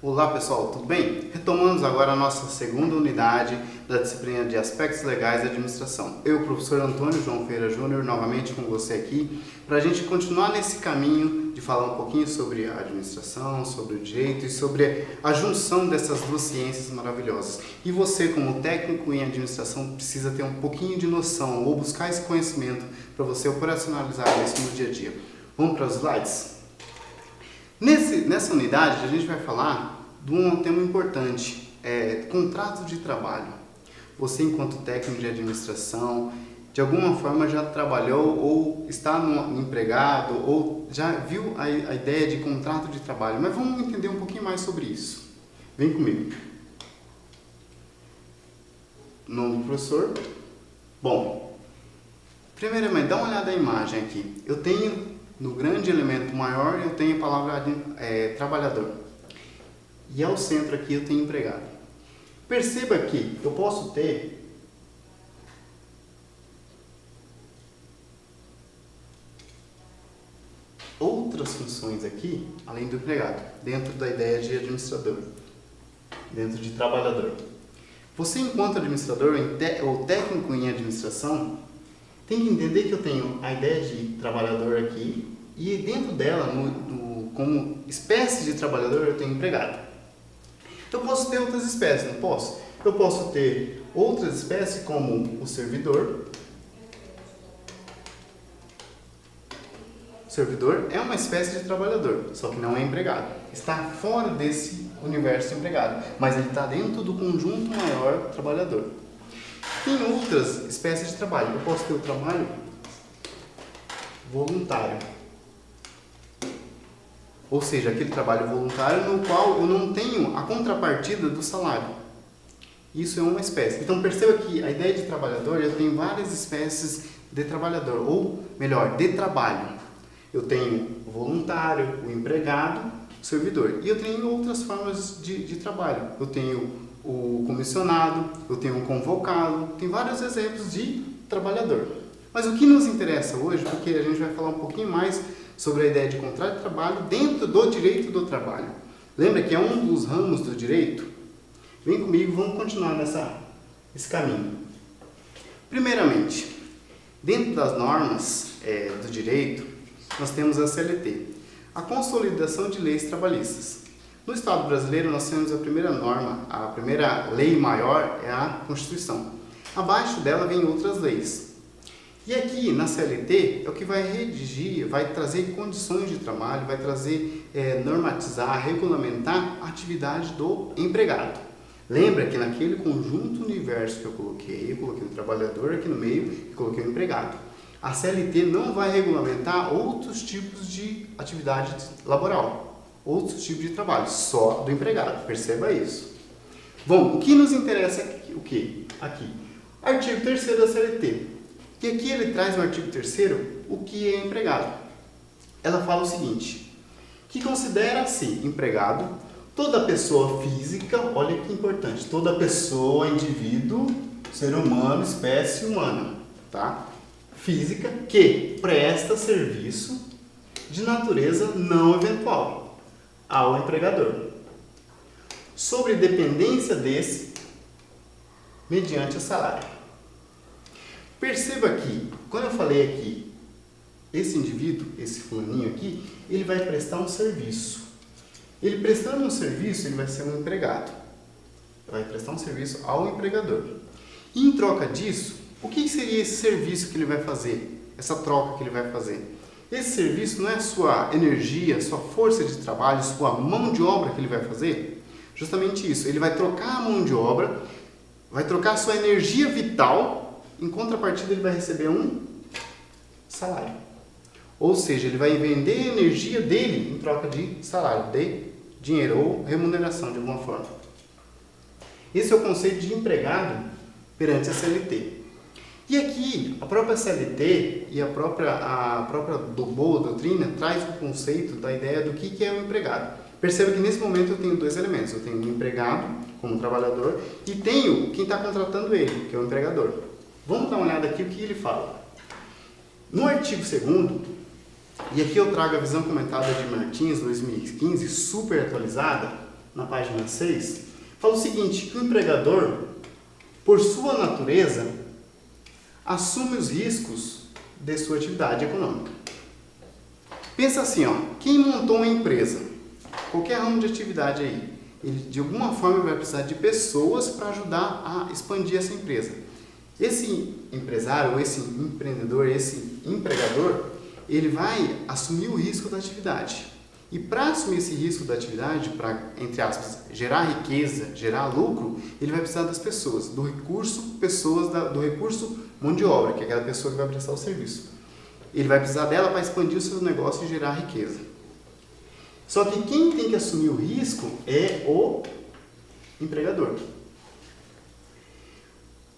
Olá pessoal, tudo bem? Retomamos agora a nossa segunda unidade da disciplina de Aspectos Legais da Administração. Eu, professor Antônio João Ferreira Júnior, novamente com você aqui, para a gente continuar nesse caminho de falar um pouquinho sobre a administração, sobre o direito e sobre a junção dessas duas ciências maravilhosas. E você, como técnico em administração, precisa ter um pouquinho de noção ou buscar esse conhecimento para você operacionalizar isso no dia a dia. Vamos para os slides? Nessa unidade, a gente vai falar de um tema importante, contrato de trabalho. Você, enquanto técnico de administração, de alguma forma já trabalhou ou está no empregado ou já viu a ideia de contrato de trabalho, mas vamos entender um pouquinho mais sobre isso. Vem comigo. Nome do professor. Bom, primeiramente, dá uma olhada na imagem aqui. Eu tenho no grande elemento maior, eu tenho a palavra trabalhador. E ao centro aqui eu tenho empregado. Perceba que eu posso ter outras funções aqui, além do empregado, dentro da ideia de administrador, dentro de trabalhador. Você, enquanto administrador ou técnico em administração, tem que entender que eu tenho a ideia de trabalhador aqui e dentro dela, como espécie de trabalhador, eu tenho empregado. Eu posso ter outras espécies, não posso? Eu posso ter outras espécies como o servidor. O servidor é uma espécie de trabalhador, só que não é empregado. Está fora desse universo empregado, mas ele está dentro do conjunto maior trabalhador. Tem outras espécies de trabalho. Eu posso ter o trabalho voluntário. Ou seja, aquele trabalho voluntário no qual eu não tenho a contrapartida do salário. Isso é uma espécie. Então perceba que a ideia de trabalhador, eu tenho várias espécies de trabalhador, ou melhor, de trabalho. Eu tenho o voluntário, o empregado, o servidor. E eu tenho outras formas de trabalho. Eu tenho o comissionado, eu tenho um convocado, tem vários exemplos de trabalhador. Mas o que nos interessa hoje, porque a gente vai falar um pouquinho mais sobre a ideia de contrato de trabalho dentro do direito do trabalho. Lembra que é um dos ramos do direito? Vem comigo, vamos continuar nesse caminho. Primeiramente, dentro das normas do direito, nós temos a CLT, a Consolidação de Leis Trabalhistas. No Estado brasileiro, nós temos a primeira norma, a primeira lei maior é a Constituição. Abaixo dela vem outras leis. E aqui, na CLT, é o que vai redigir, vai trazer condições de trabalho, vai trazer, normatizar, regulamentar a atividade do empregado. Lembra que naquele conjunto universo que eu coloquei o trabalhador aqui no meio e coloquei o empregado. A CLT não vai regulamentar outros tipos de atividade laboral, outros tipos de trabalho, só do empregado, perceba isso. Bom, o que nos interessa é o quê? Aqui, artigo 3º da CLT. E aqui ele traz no artigo 3º o que é empregado. Ela fala o seguinte, que considera-se empregado toda pessoa física, olha que importante, toda pessoa, indivíduo, ser humano, espécie humana, tá? Física que presta serviço de natureza não eventual ao empregador, sobre dependência desse, mediante o salário. Perceba que, quando eu falei aqui, esse indivíduo, esse fulaninho aqui, ele vai prestar um serviço. Ele prestando um serviço, ele vai ser um empregado. Vai prestar um serviço ao empregador. E em troca disso, o que seria esse serviço que ele vai fazer? Essa troca que ele vai fazer? Esse serviço não é sua energia, sua força de trabalho, sua mão de obra que ele vai fazer? Justamente isso. Ele vai trocar a mão de obra, vai trocar a sua energia vital. Em contrapartida, ele vai receber um salário. Ou seja, ele vai vender a energia dele em troca de salário, de dinheiro ou remuneração de alguma forma. Esse é o conceito de empregado perante a CLT. E aqui, a própria CLT e a própria boa doutrina traz o conceito da ideia do que é o empregado. Perceba que nesse momento eu tenho dois elementos. Eu tenho o empregado, como trabalhador, e tenho quem está contratando ele, que é o empregador. Vamos dar uma olhada aqui o que ele fala. No artigo 2º, e aqui eu trago a visão comentada de Martins, 2015, super atualizada, na página 6, fala o seguinte, que o empregador, por sua natureza, assume os riscos de sua atividade econômica. Pensa assim, ó, quem montou uma empresa, qualquer ramo de atividade aí, ele de alguma forma vai precisar de pessoas para ajudar a expandir essa empresa. Esse empresário, esse empreendedor, esse empregador, ele vai assumir o risco da atividade. E para assumir esse risco da atividade, para, entre aspas, gerar riqueza, gerar lucro, ele vai precisar das pessoas, do recurso mão de obra, que é aquela pessoa que vai prestar o serviço. Ele vai precisar dela para expandir o seu negócio e gerar riqueza. Só que quem tem que assumir o risco é o empregador.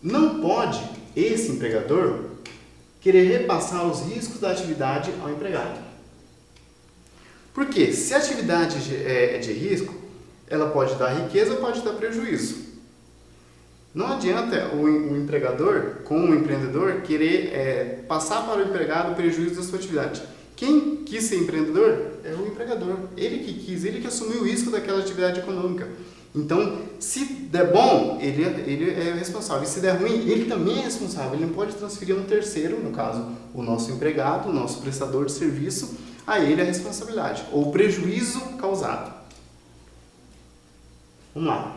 Não pode esse empregador querer repassar os riscos da atividade ao empregado. Por quê? Se a atividade é de risco, ela pode dar riqueza ou pode dar prejuízo. Não adianta o empregador, como o empreendedor, querer passar para o empregado o prejuízo da sua atividade. Quem quis ser empreendedor é o empregador. Ele que quis, ele que assumiu o risco daquela atividade econômica. Então, se der bom, ele é responsável. E se der ruim, ele também é responsável. Ele não pode transferir a um terceiro, no caso, o nosso empregado, o nosso prestador de serviço, a ele a responsabilidade, ou o prejuízo causado. Vamos lá.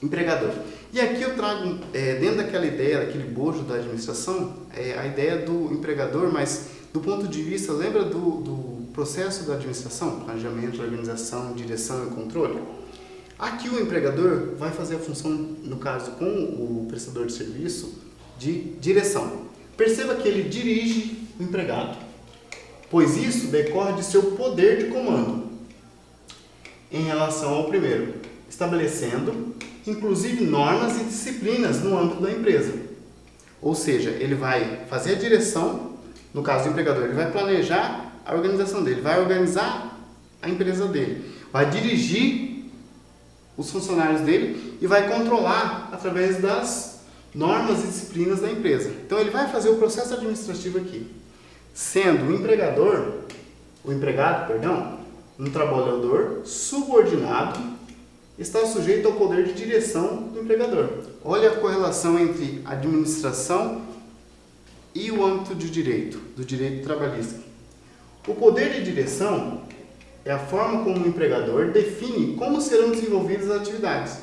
Empregador. E aqui eu trago, dentro daquela ideia, daquele bojo da administração, a ideia do empregador, mas do ponto de vista, lembra do processo da administração? Planejamento, organização, direção e controle? Aqui o empregador vai fazer a função, no caso com o prestador de serviço, de direção. Perceba que ele dirige o empregado, pois isso decorre de seu poder de comando em relação ao primeiro, estabelecendo inclusive normas e disciplinas no âmbito da empresa. Ou seja, ele vai fazer a direção, no caso do empregador, ele vai planejar a organização dele, vai organizar a empresa dele, vai dirigir os funcionários dele e vai controlar através das normas e disciplinas da empresa. Então ele vai fazer o processo administrativo aqui, sendo o empregado, um trabalhador subordinado, está sujeito ao poder de direção do empregador. Olha a correlação entre administração e o âmbito de direito, do direito trabalhista. O poder de direção é a forma como o empregador define como serão desenvolvidas as atividades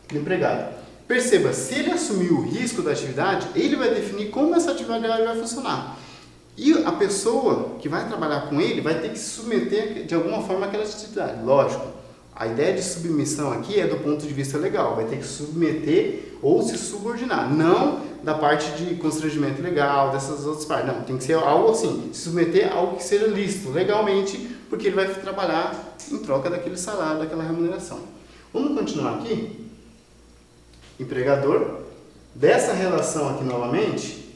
do empregado. Perceba, se ele assumir o risco da atividade, ele vai definir como essa atividade vai funcionar. E a pessoa que vai trabalhar com ele vai ter que se submeter de alguma forma àquela atividade. Lógico, a ideia de submissão aqui é do ponto de vista legal, vai ter que se submeter ou se subordinar, não da parte de constrangimento legal, dessas outras partes. Não, tem que ser algo assim, se submeter a algo que seja lícito legalmente, porque ele vai trabalhar em troca daquele salário, daquela remuneração. Vamos continuar aqui? Empregador. Dessa relação aqui novamente,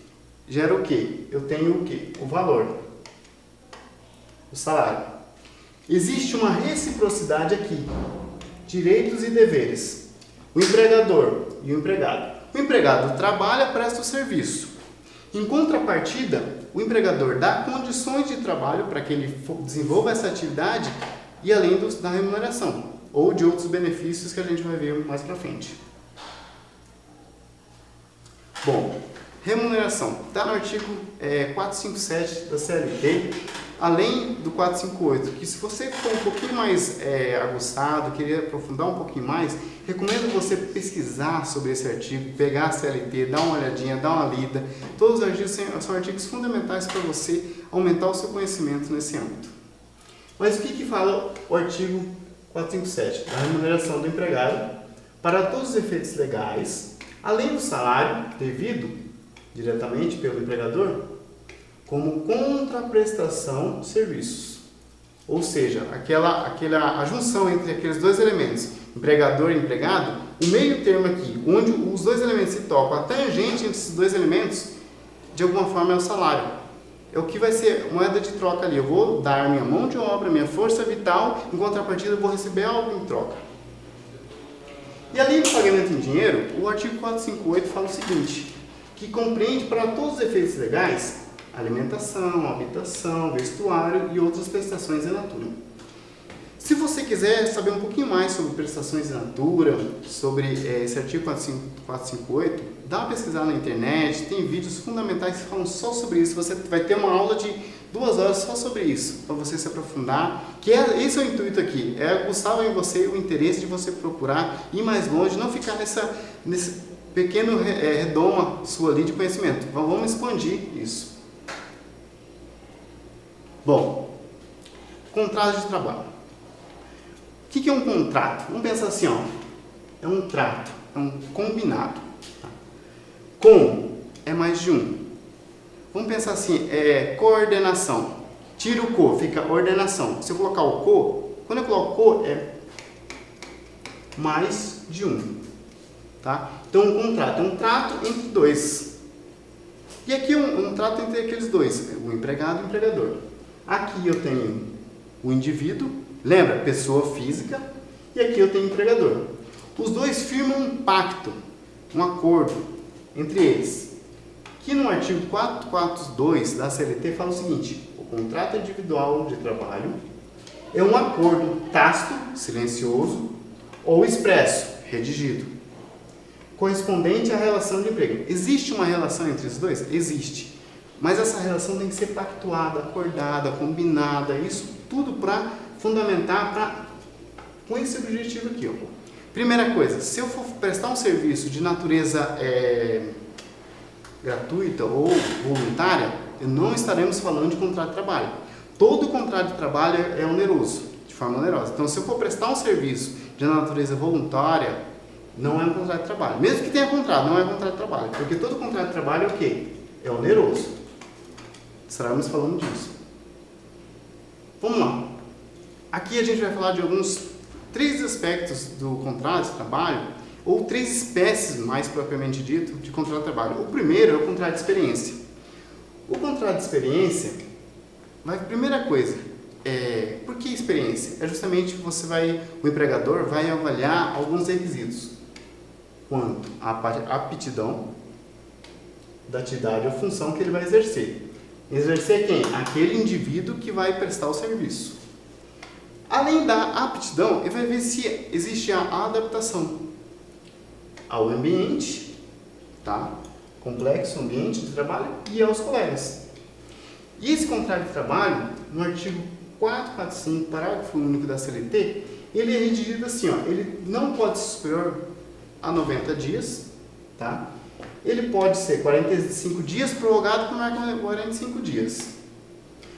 gera o quê? Eu tenho o quê? O valor. O salário. Existe uma reciprocidade aqui. Direitos e deveres. O empregador e o empregado. O empregado trabalha, presta o serviço. Em contrapartida, o empregador dá condições de trabalho para que ele desenvolva essa atividade e além da remuneração ou de outros benefícios que a gente vai ver mais para frente. Bom, remuneração. Está no artigo 457 da CLT, além do 458, que se você for um pouquinho mais aguçado, querer aprofundar um pouquinho mais, recomendo você pesquisar sobre esse artigo, pegar a CLT, dar uma olhadinha, dar uma lida. Todos os artigos são artigos fundamentais para você aumentar o seu conhecimento nesse âmbito. Mas o que fala o artigo 457? Da remuneração do empregado para todos os efeitos legais, além do salário devido diretamente pelo empregador, como contraprestação de serviços. Ou seja, a junção entre aqueles dois elementos, empregador e empregado, o meio termo aqui, onde os dois elementos se tocam, a tangente entre esses dois elementos, de alguma forma é o salário. É o que vai ser moeda de troca ali. Eu vou dar minha mão de obra, minha força vital, em contrapartida eu vou receber algo em troca. E além do pagamento em dinheiro, o artigo 458 fala o seguinte, que compreende para todos os efeitos legais, alimentação, habitação, vestuário e outras prestações em natura. Se você quiser saber um pouquinho mais sobre prestações in natura, sobre esse artigo 458, dá uma pesquisada na internet, tem vídeos fundamentais que falam só sobre isso. Você vai ter uma aula de 2 horas só sobre isso, para você se aprofundar. Esse é o intuito aqui, é aguçar em você o interesse de você procurar ir mais longe, não ficar nesse pequeno redoma sua ali de conhecimento. Vamos expandir isso. Bom, contrato de trabalho. O que é um contrato? Vamos pensar assim, ó, é um trato, é um combinado. Tá? Com é mais de um. Vamos pensar assim, coordenação. Tira o co, fica ordenação. Se eu colocar o co, quando eu coloco co, é mais de um. Tá? Então, um contrato é um trato entre dois. E aqui é um trato entre aqueles dois, o empregado e o empregador. Aqui eu tenho o indivíduo, lembra? Pessoa física. E aqui eu tenho o empregador. Os dois firmam um pacto, um acordo entre eles. Que no artigo 442 da CLT fala o seguinte: o contrato individual de trabalho é um acordo tácito, silencioso, ou expresso, redigido, correspondente à relação de emprego. Existe uma relação entre os dois? Existe. Mas essa relação tem que ser pactuada, acordada, combinada, isso tudo para fundamentar com esse objetivo aqui. Ó. Primeira coisa, se eu for prestar um serviço de natureza gratuita ou voluntária, não estaremos falando de contrato de trabalho. Todo contrato de trabalho é oneroso, de forma onerosa. Então, se eu for prestar um serviço de natureza voluntária, não é um contrato de trabalho. Mesmo que tenha contrato, não é um contrato de trabalho. Porque todo contrato de trabalho é o quê? É oneroso. Estaremos falando disso. Vamos lá. Aqui a gente vai falar de alguns 3 aspectos do contrato de trabalho, ou 3 espécies, mais propriamente dito, de contrato de trabalho. O primeiro é o contrato de experiência. O contrato de experiência, primeira coisa, por que experiência? É justamente o empregador vai avaliar alguns requisitos, quanto à aptidão da atividade ou função que ele vai exercer. Exercer quem? Aquele indivíduo que vai prestar o serviço. Além da aptidão, ele vai ver se existe a adaptação ao ambiente, tá? Complexo ambiente de trabalho e aos colegas. E esse contrato de trabalho, no artigo 445, parágrafo único da CLT, ele é redigido assim, ó, ele não pode ser superior a 90 dias, tá? Ele pode ser 45 dias prorrogado por mais 45 dias.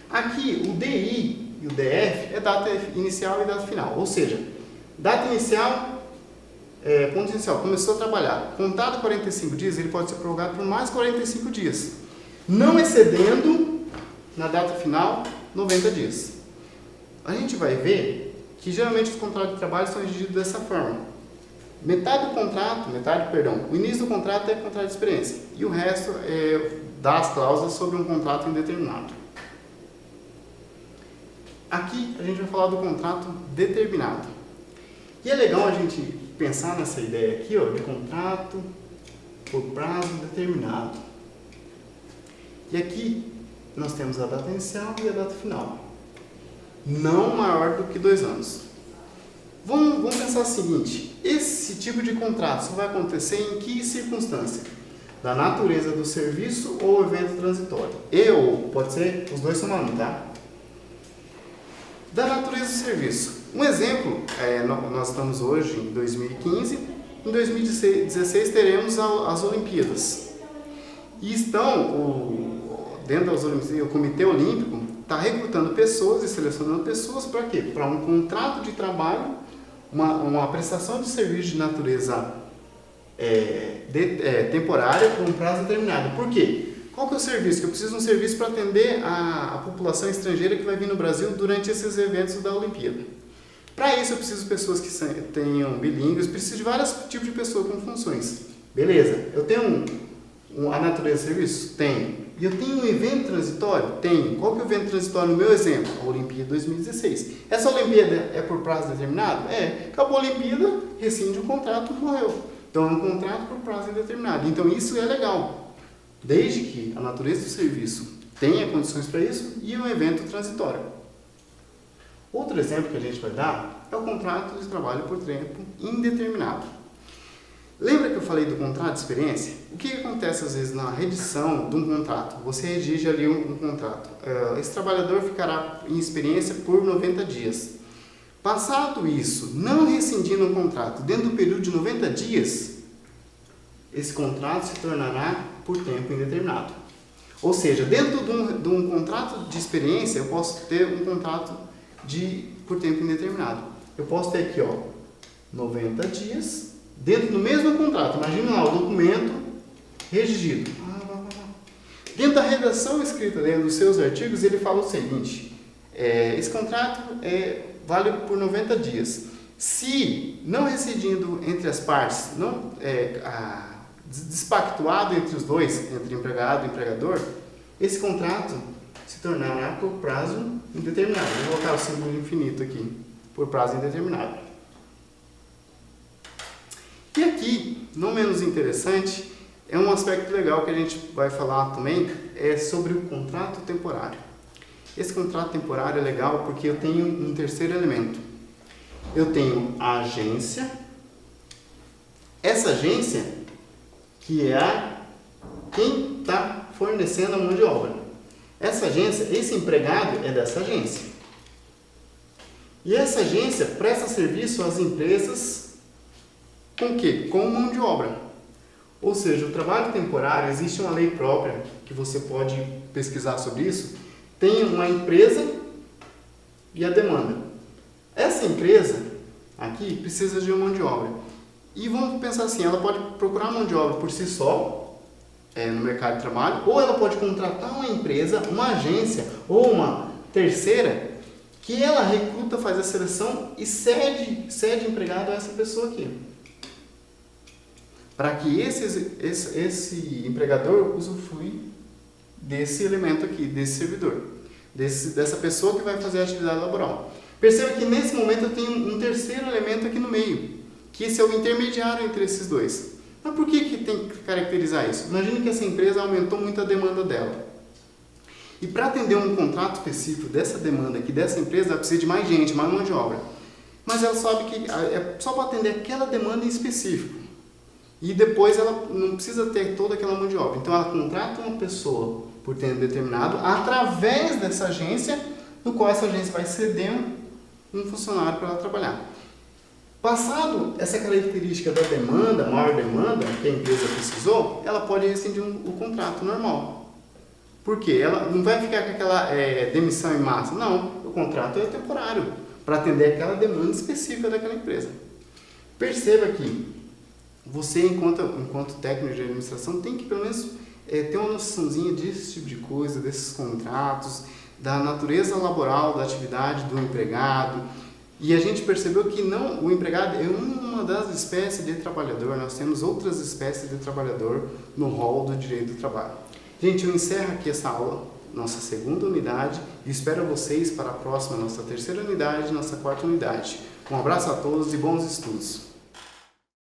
Aqui, o DI e o DF é data inicial e data final, ou seja, data inicial, ponto inicial, começou a trabalhar, contado 45 dias, ele pode ser prorrogado por mais 45 dias, não excedendo, na data final, 90 dias. A gente vai ver que geralmente os contratos de trabalho são redigidos dessa forma. O início do contrato é contrato de experiência, e o resto dá as cláusulas sobre um contrato indeterminado. Aqui a gente vai falar do contrato determinado. E é legal a gente pensar nessa ideia aqui, ó, de contrato por prazo determinado. E aqui nós temos a data inicial e a data final. Não maior do que 2 anos. Vamos pensar o seguinte, esse tipo de contrato só vai acontecer em que circunstância? Da natureza do serviço ou evento transitório. Ou pode ser os dois somando, tá? Da natureza do serviço. Um exemplo, nós estamos hoje em 2015, em 2016 teremos as Olimpíadas. E dentro das Olimpíadas, o Comitê Olímpico está recrutando pessoas e selecionando pessoas para quê? Para um contrato de trabalho, uma prestação de serviço de natureza temporária por um prazo determinado. Por quê? Qual que é o serviço? Que eu preciso de um serviço para atender a população estrangeira que vai vir no Brasil durante esses eventos da Olimpíada. Para isso eu preciso de pessoas que tenham bilíngues, preciso de vários tipos de pessoas com funções. Beleza, eu tenho a natureza do serviço? Tenho. E eu tenho um evento transitório? Tenho. Qual que é o evento transitório no meu exemplo? A Olimpíada 2016. Essa Olimpíada é por prazo determinado? Acabou a Olimpíada, rescinde o contrato, morreu. Então é um contrato por prazo indeterminado. Então isso é legal. Desde que a natureza do serviço tenha condições para isso e um evento transitório. Outro exemplo que a gente vai dar é o contrato de trabalho por tempo indeterminado. Lembra que eu falei do contrato de experiência? O que acontece às vezes na redição de um contrato? Você redige ali um contrato. Esse trabalhador ficará em experiência por 90 dias. Passado isso, não rescindindo o contrato dentro do período de 90 dias, esse contrato se tornará por tempo indeterminado. Ou seja, dentro de um contrato de experiência, eu posso ter um contrato por tempo indeterminado. Eu posso ter aqui, 90 dias, dentro do mesmo contrato. Imagina lá, o documento redigido. Dentro da redação escrita dentro dos seus artigos, ele fala o seguinte, esse contrato vale por 90 dias. Se não rescindindo entre as partes, não despactuado entre os dois, entre empregado e empregador, esse contrato se tornará por prazo indeterminado. Vou colocar o símbolo infinito aqui, por prazo indeterminado. E aqui, não menos interessante, é um aspecto legal que a gente vai falar também, é sobre o contrato temporário. Esse contrato temporário é legal porque eu tenho um terceiro elemento. Eu tenho a agência, essa agência que é quem está fornecendo a mão de obra. Essa agência, esse empregado é dessa agência. E essa agência presta serviço às empresas com o quê? Com mão de obra. Ou seja, o trabalho temporário, existe uma lei própria, que você pode pesquisar sobre isso, tem uma empresa e a demanda. Essa empresa aqui precisa de uma mão de obra. E vamos pensar assim, ela pode procurar mão de obra por si só, no mercado de trabalho, ou ela pode contratar uma empresa, uma agência ou uma terceira, que ela recruta, faz a seleção e cede empregado a essa pessoa aqui. Para que esse empregador usufrui desse elemento aqui, desse servidor, dessa pessoa que vai fazer a atividade laboral. Perceba que nesse momento eu tenho um terceiro elemento aqui no meio, que esse é o intermediário entre esses dois. Mas por que tem que caracterizar isso? Imagine que essa empresa aumentou muito a demanda dela. E para atender um contrato específico dessa demanda aqui, dessa empresa, ela precisa de mais gente, mais mão de obra. Mas ela sabe que é só para atender aquela demanda em específico. E depois ela não precisa ter toda aquela mão de obra. Então ela contrata uma pessoa por tempo determinado através dessa agência, no qual essa agência vai ceder um funcionário para ela trabalhar. Passado essa característica da demanda, maior demanda que a empresa precisou, ela pode rescindir o contrato normal. Por quê? Ela não vai ficar com aquela demissão em massa. Não, o contrato é temporário, para atender aquela demanda específica daquela empresa. Perceba que você, enquanto técnico de administração, tem que pelo menos ter uma noçãozinha desse tipo de coisa, desses contratos, da natureza laboral da atividade do empregado. E a gente percebeu que o empregado é uma das espécies de trabalhador, nós temos outras espécies de trabalhador no rol do direito do trabalho. Gente, eu encerro aqui essa aula, nossa segunda unidade, e espero vocês para a próxima, nossa terceira unidade, nossa quarta unidade. Um abraço a todos e bons estudos!